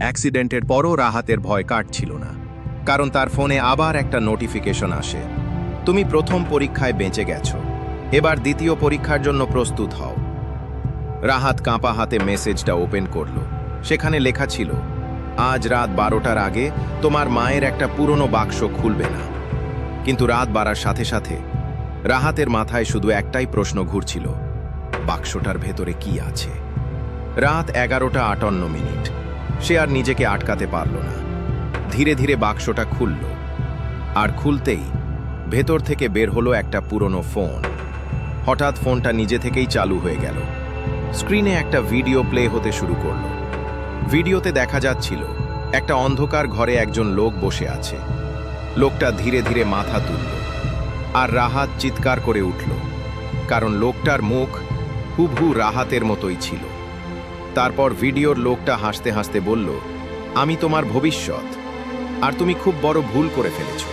অ্যাক্সিডেন্টের পরও রাহাতের ভয় কাটছিল না, কারণ তার ফোনে আবার একটা নোটিফিকেশন আসে। তুমি প্রথম পরীক্ষায় বেঁচে গেছো, এবার দ্বিতীয় পরীক্ষার জন্য প্রস্তুত হও। রাহাত কাঁপা হাতে মেসেজটা ওপেন করল। সেখানে লেখা ছিল, আজ রাত 12টার আগে তোমার মায়ের একটা পুরনো বাক্স খুলবে না। কিন্তু রাত বাড়ার সাথে সাথে রাহাতের মাথায় শুধু একটাই প্রশ্ন ঘুরছিল, বাক্সটার ভেতরে কি আছে? রাত 11:58। সে আর নিজেকে আটকাতে পারল না। ধীরে ধীরে বাক্সটা খুলল, আর খুলতেই ভেতর থেকে বের হলো একটা পুরনো ফোন। হঠাৎ ফোনটা নিজে থেকেই চালু হয়ে গেল। স্ক্রিনে একটা ভিডিও প্লে হতে শুরু করলো। ভিডিওতে দেখা যাচ্ছিল একটা অন্ধকার ঘরে একজন লোক বসে আছে। লোকটা ধীরে ধীরে মাথা তুলল, আর রাহাত চিৎকার করে উঠল, কারণ লোকটার মুখ হুবহু রাহাতের মতোই ছিল। তারপর ভিডিওর লোকটা হাসতে হাসতে বলল, আমি তোমার ভবিষ্যৎ, আর তুমি খুব বড় ভুল করে ফেলেছো।